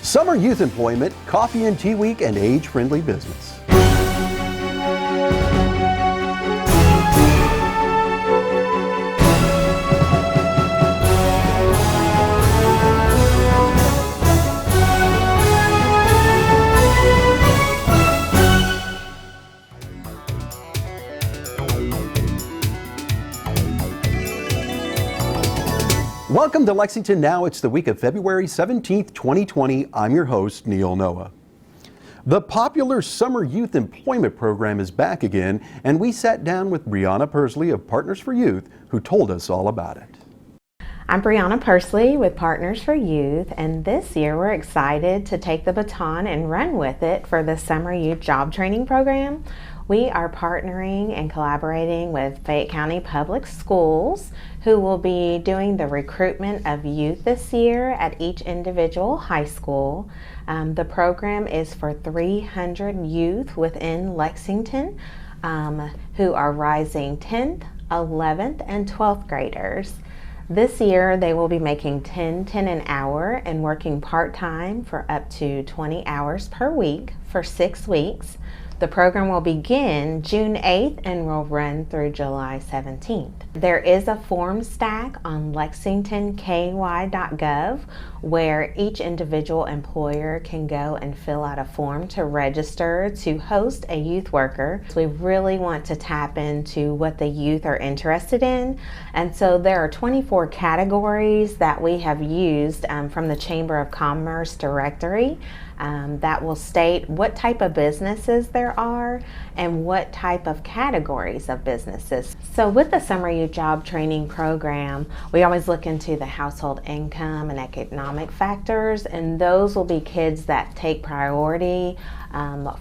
Summer youth employment, coffee and tea week, and age-friendly business. Welcome to Lexington Now. It's the week of February 17th, 2020. I'm your host, Neil Noah. The popular Summer Youth Employment Program is back again, and we sat down with Brianna Persley of Partners for Youth, who told us all about it. I'm Brianna Persley with Partners for Youth, and this year we're excited to take the baton and run with it for the Summer Youth Job Training Program. We are partnering and collaborating with Fayette County Public Schools, who will be doing the recruitment of youth this year at each individual high school. The program is for 300 youth within Lexington who are rising 10th, 11th, and 12th graders. This year they will be making $10 an hour and working part-time for up to 20 hours per week for 6 weeks. The program will begin June 8th and will run through July 17th. There is a form stack on lexingtonky.gov where each individual employer can go and fill out a form to register to host a youth worker. So we really want to tap into what the youth are interested in. And so there are 24 categories that we have used from the Chamber of Commerce directory that will state what type of businesses there are and what type of categories of businesses. So with the Summer Youth Job Training Program, we always look into the household income and economic factors, and those will be kids that take priority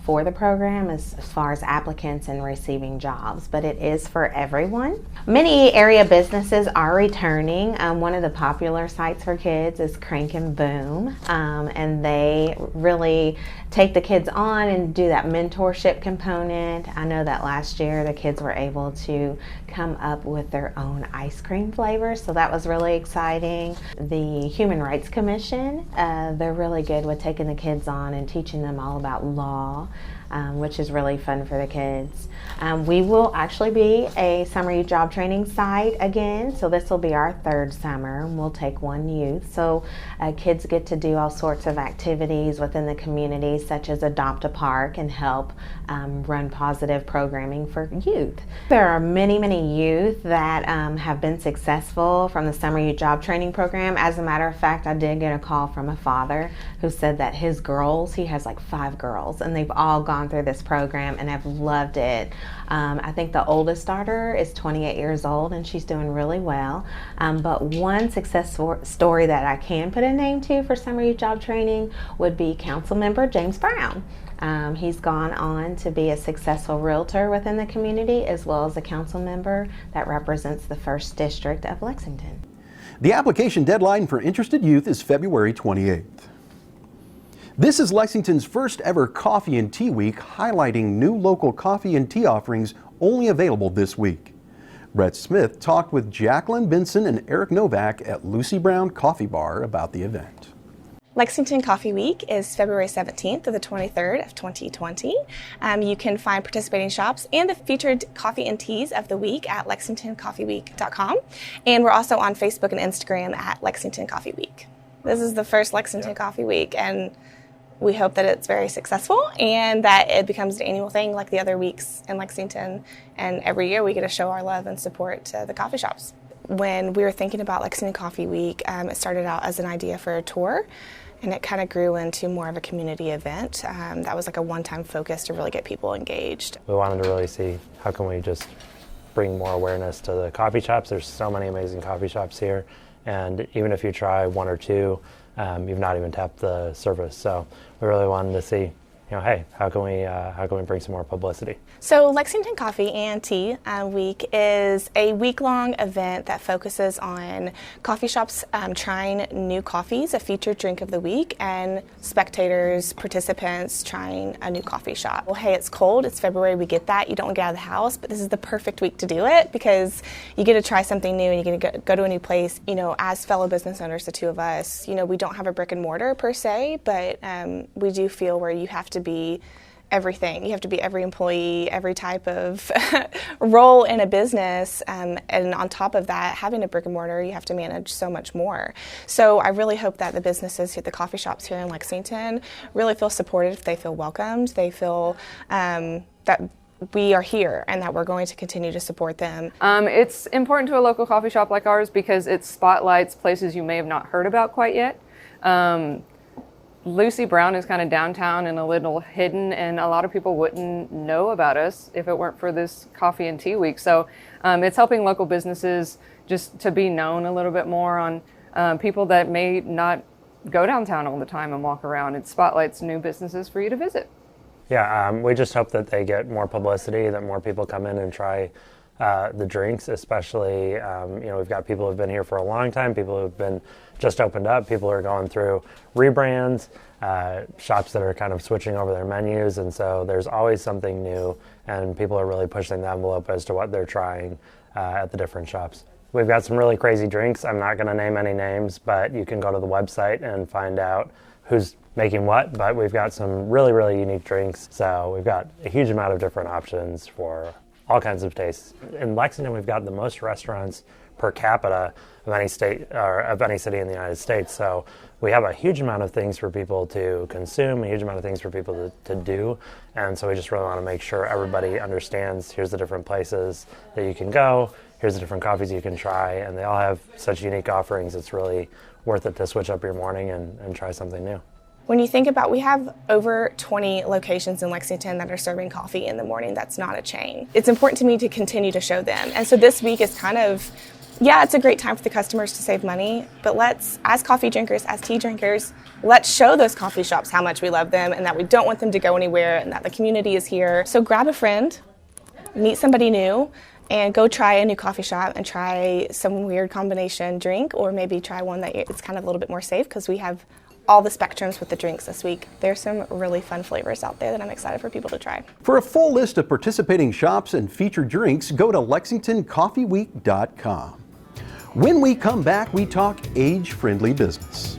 for the program as far as applicants and receiving jobs, but it is for everyone. Many area businesses are returning. One of the popular sites for kids is Crank and Boom, and they really take the kids on and do that mentorship component. I know that last year the kids were able to come up with their own ice cream flavors, so that was really exciting. The Human Rights Commission, they're really good with taking the kids on and teaching them all about law, which is really fun for the kids. We will actually be a Summer Youth Job Training site again, so this will be our third summer, and we'll take one youth. So kids get to do all sorts of activities within the community, such as adopt a park and help run positive programming for youth. There are many youth that have been successful from the Summer Youth Job Training Program. As a matter of fact, I did get a call from a father who said that his girls, he has like 5 girls, and they've all gone through this program and have loved it. I think the oldest daughter is 28 years old and she's doing really well. But one success story that I can put a name to for Summer Youth Job Training would be Council Member James Brown. He's gone on to be a successful realtor within the community, as well as a council member that represents the 1st District of Lexington. The application deadline for interested youth is February 28th. This is Lexington's first ever Coffee and Tea Week, highlighting new local coffee and tea offerings only available this week. Brett Smith talked with Jacqueline Benson and Eric Novak at Lucy Brown Coffee Bar about the event. Lexington Coffee Week is February 17th to the 23rd of 2020. You can find participating shops and the featured coffee and teas of the week at lexingtoncoffeeweek.com. And we're also on Facebook and Instagram at Lexington Coffee Week. This is the first Lexington Coffee Week, and we hope that it's very successful and that it becomes an annual thing like the other weeks in Lexington. And every year we get to show our love and support to the coffee shops. When we were thinking about Lexington Coffee Week, it started out as an idea for a tour, and it kind of grew into more of a community event. That was like a one-time focus to really get people engaged. We wanted to really see how can we just bring more awareness to the coffee shops. There's so many amazing coffee shops here, and even if you try 1 or 2, you've not even tapped the service. So we really wanted to see, hey, how can we bring some more publicity? So Lexington Coffee and Tea Week is a week-long event that focuses on coffee shops trying new coffees, a featured drink of the week, and spectators, participants trying a new coffee shop. Well, hey, it's cold, it's February, we get that, you don't want to get out of the house, but this is the perfect week to do it because you get to try something new and you get to go to a new place. As fellow business owners, the two of us, we don't have a brick and mortar per se, but we do feel where you have to be everything. You have to be every employee, every type of role in a business, and on top of that, having a brick and mortar, you have to manage so much more. So I really hope that the businesses, the coffee shops here in Lexington, really feel supported, they feel welcomed, they feel that we are here and that we're going to continue to support them. It's important to a local coffee shop like ours because it spotlights places you may have not heard about quite yet. Lucy Brown is kind of downtown and a little hidden, and a lot of people wouldn't know about us if it weren't for this Coffee and Tea Week. So it's helping local businesses just to be known a little bit more on people that may not go downtown all the time and walk around. It spotlights new businesses for you to visit. Yeah, we just hope that they get more publicity, that more people come in and try the drinks, especially, we've got people who've been here for a long time, people who've been just opened up, people who are going through rebrands, shops that are kind of switching over their menus, and so there's always something new, and people are really pushing the envelope as to what they're trying at the different shops. We've got some really crazy drinks. I'm not going to name any names, but you can go to the website and find out who's making what, but we've got some really, really unique drinks, so we've got a huge amount of different options for all kinds of tastes. In Lexington, we've got the most restaurants per capita of any state or of any city in the United States. So we have a huge amount of things for people to consume, a huge amount of things for people to do. And so we just really want to make sure everybody understands here's the different places that you can go, here's the different coffees you can try, and they all have such unique offerings. It's really worth it to switch up your morning and try something new. When you think about, we have over 20 locations in Lexington that are serving coffee in the morning. That's not a chain. It's important to me to continue to show them. And so this week is kind of, it's a great time for the customers to save money, but let's, as coffee drinkers, as tea drinkers, let's show those coffee shops how much we love them and that we don't want them to go anywhere and that the community is here. So grab a friend, meet somebody new, and go try a new coffee shop and try some weird combination drink, or maybe try one that it's kind of a little bit more safe because we have all the spectrums with the drinks this week. There's some really fun flavors out there that I'm excited for people to try. For a full list of participating shops and featured drinks, go to LexingtonCoffeeWeek.com. When we come back, we talk age-friendly business.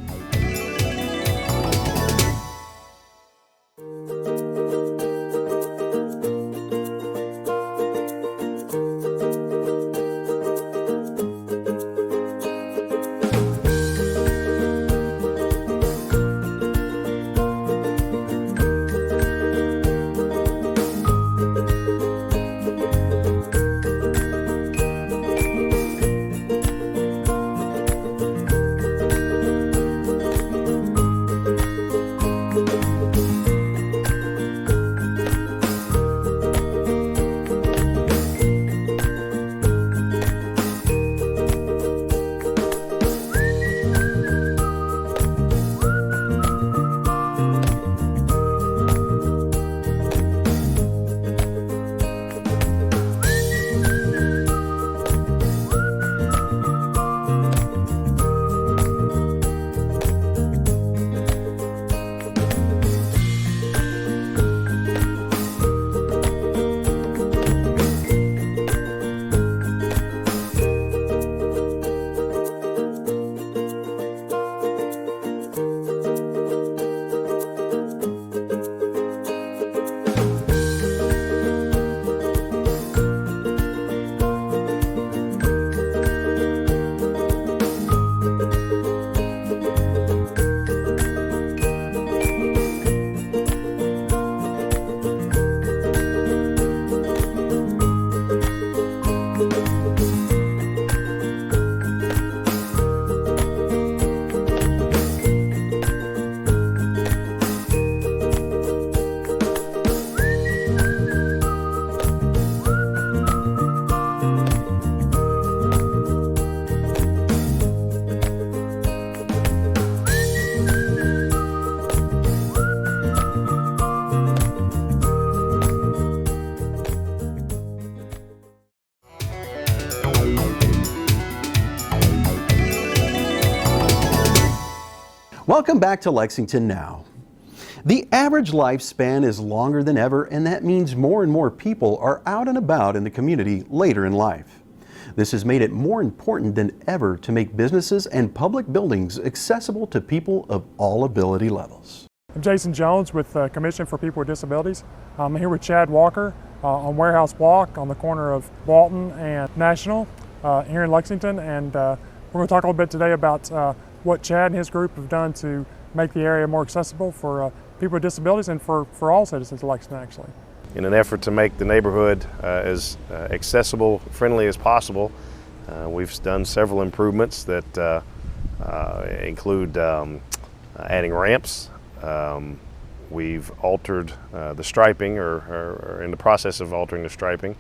Welcome back to Lexington Now. The average lifespan is longer than ever, and that means more and more people are out and about in the community later in life. This has made it more important than ever to make businesses and public buildings accessible to people of all ability levels. I'm Jason Jones with the Commission for People with Disabilities. I'm here with Chad Walker on Warehouse Walk on the corner of Walton and National here in Lexington, and we're going to talk a little bit today about what Chad and his group have done to make the area more accessible for people with disabilities and for all citizens of Lexington, actually. In an effort to make the neighborhood as accessible, friendly as possible, we've done several improvements that include adding ramps. We've altered the striping, or in the process of altering the striping.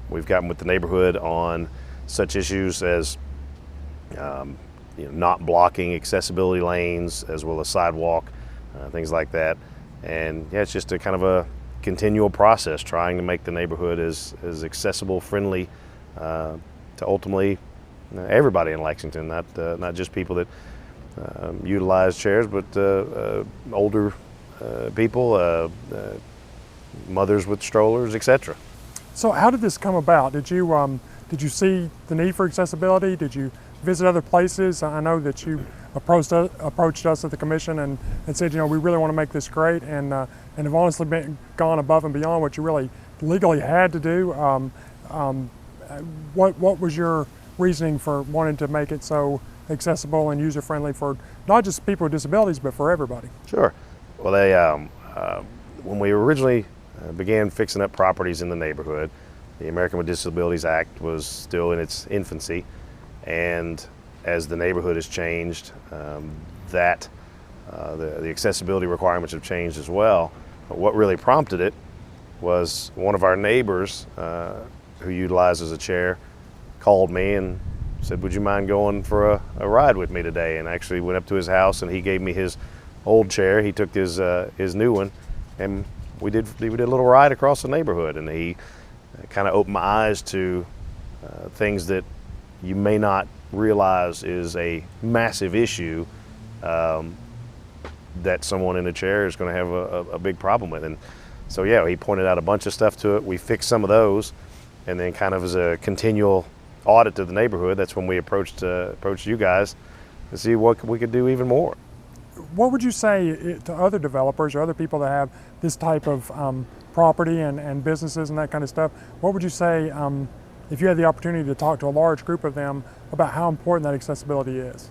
We've gotten with the neighborhood on such issues as not blocking accessibility lanes, as well as sidewalk, things like that. And yeah, it's just a kind of a continual process trying to make the neighborhood as accessible, friendly to ultimately everybody in Lexington, not just people that utilize chairs, but older people, mothers with strollers, etc. So how did this come about? Did you see the need for accessibility? Did you visit other places? I know that you approached us at the commission and said, we really want to make this great, and have honestly gone above and beyond what you really legally had to do. What was your reasoning for wanting to make it so accessible and user-friendly for not just people with disabilities, but for everybody? Sure. Well, when we originally began fixing up properties in the neighborhood, the American with Disabilities Act was still in its infancy, and as the neighborhood has changed, the accessibility requirements have changed as well. But what really prompted it was one of our neighbors who utilizes a chair called me and said, "Would you mind going for a ride with me today?" And I actually went up to his house, and he gave me his old chair. He took his new one, and we did a little ride across the neighborhood. And he kind of opened my eyes to things that you may not realize is a massive issue that someone in a chair is going to have a big problem with. And so yeah, he pointed out a bunch of stuff to it. We fixed some of those, and then kind of as a continual audit to the neighborhood, that's when we approached you guys to see what we could do even more. What would you say to other developers or other people that have this type of property and businesses and that kind of stuff? What would you say if you had the opportunity to talk to a large group of them about how important that accessibility is?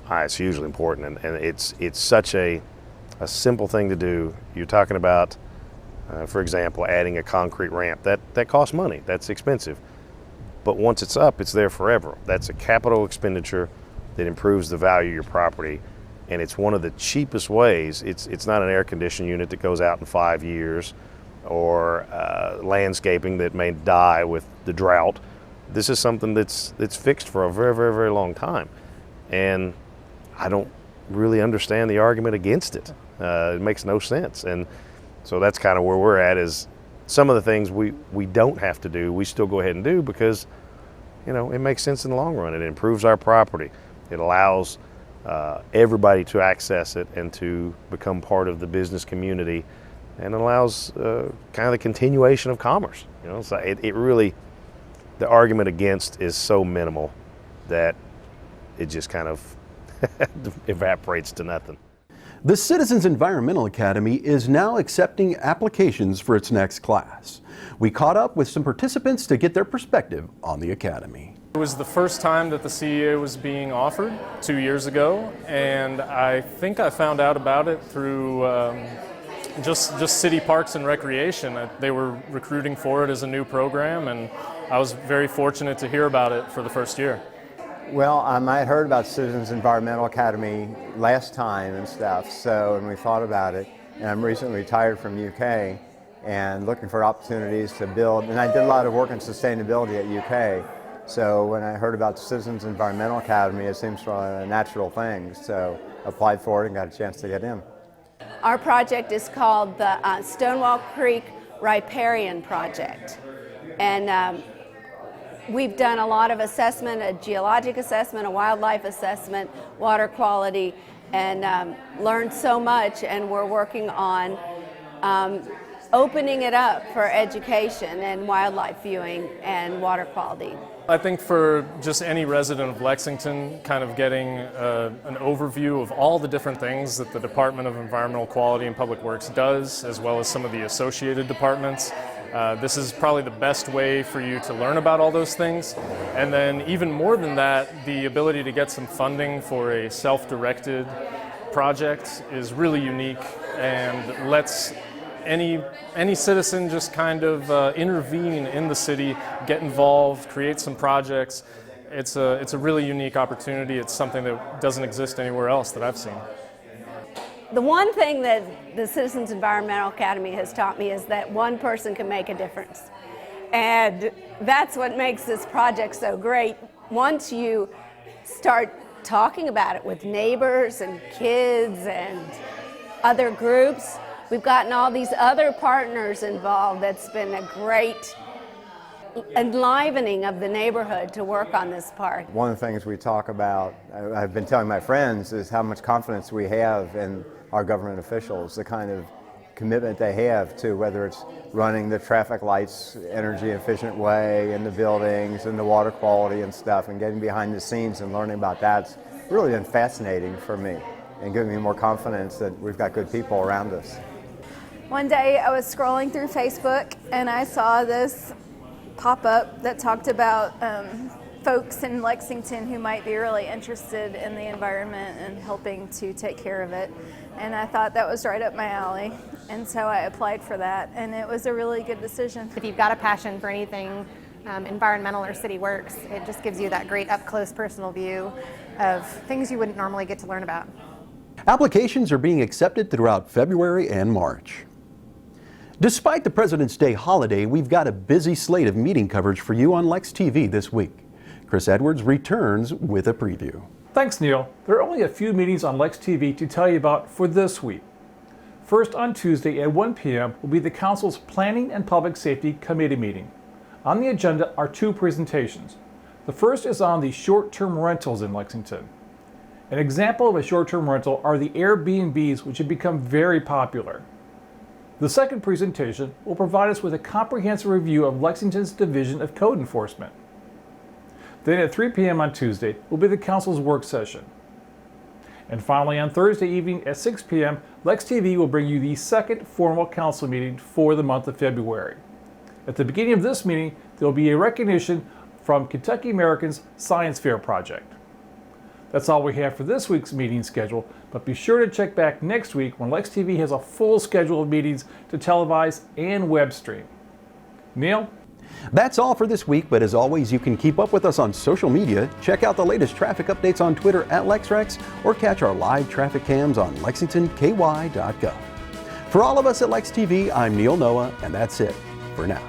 It's hugely important, and it's such a simple thing to do. You're talking about, for example, adding a concrete ramp. That costs money. That's expensive. But once it's up, it's there forever. That's a capital expenditure that improves the value of your property, and it's one of the cheapest ways. It's not an air conditioning unit that goes out in 5 years, or landscaping that may die with the drought. This is something that's fixed for a very, very, very long time, and I don't really understand the argument against it. It makes no sense, and so that's kind of where we're at. Is some of the things we don't have to do, we still go ahead and do because it makes sense in the long run. It improves our property. It allows everybody to access it and to become part of the business community, and it allows kind of the continuation of commerce. So it really, the argument against is so minimal that it just kind of evaporates to nothing. The Citizens Environmental Academy is now accepting applications for its next class. We caught up with some participants to get their perspective on the academy. It was the first time that the CEA was being offered 2 years ago, and I think I found out about it through just City Parks and Recreation. They were recruiting for it as a new program, and I was very fortunate to hear about it for the first year. Well, I had heard about Citizens Environmental Academy last time and stuff, and we thought about it, and I'm recently retired from UK and looking for opportunities to build, and I did a lot of work in sustainability at UK, so when I heard about the Citizens Environmental Academy, it seems a natural thing, so applied for it and got a chance to get in. Our project is called the Stonewall Creek Riparian Project, and we've done a lot of assessment, a geologic assessment, a wildlife assessment, water quality, and learned so much, and we're working on opening it up for education and wildlife viewing and water quality. I think for just any resident of Lexington, kind of getting an overview of all the different things that the Department of Environmental Quality and Public Works does, as well as some of the associated departments. This is probably the best way for you to learn about all those things. And then even more than that, the ability to get some funding for a self-directed project is really unique and lets any citizen just kind of intervene in the city, get involved, create some projects. It's a really unique opportunity. It's something that doesn't exist anywhere else that I've seen. The one thing that the Citizens Environmental Academy has taught me is that one person can make a difference. And that's what makes this project so great. Once you start talking about it with neighbors and kids and other groups, we've gotten all these other partners involved. That's been a great enlivening of the neighborhood to work on this park. One of the things we talk about, I've been telling my friends, is how much confidence we have in our government officials, the kind of commitment they have to whether it's running the traffic lights energy efficient way in the buildings and the water quality and stuff, and getting behind the scenes and learning about that's really been fascinating for me and giving me more confidence that we've got good people around us. One day I was scrolling through Facebook and I saw this pop-up that talked about folks in Lexington who might be really interested in the environment and helping to take care of it. And I thought that was right up my alley. And so I applied for that, and it was a really good decision. If you've got a passion for anything environmental or city works, it just gives you that great up-close personal view of things you wouldn't normally get to learn about. Applications are being accepted throughout February and March. Despite the President's Day holiday, we've got a busy slate of meeting coverage for you on Lex TV this week. Chris Edwards returns with a preview. Thanks, Neil. There are only a few meetings on Lex TV to tell you about for this week. First, on Tuesday at 1 p.m. will be the Council's Planning and Public Safety Committee meeting. On the agenda are two presentations. The first is on the short-term rentals in Lexington. An example of a short-term rental are the Airbnbs, which have become very popular. The second presentation will provide us with a comprehensive review of Lexington's Division of Code Enforcement. Then at 3 p.m. on Tuesday will be the Council's work session. And finally, on Thursday evening at 6 p.m., Lex TV will bring you the second formal Council meeting for the month of February. At the beginning of this meeting, there will be a recognition from Kentucky Americans Science Fair Project. That's all we have for this week's meeting schedule, but be sure to check back next week when Lex TV has a full schedule of meetings to televise and web stream. Neil? That's all for this week, but as always, you can keep up with us on social media, check out the latest traffic updates on Twitter at LexRex, or catch our live traffic cams on LexingtonKY.gov. For all of us at Lex TV, I'm Neil Noah, and that's it for now.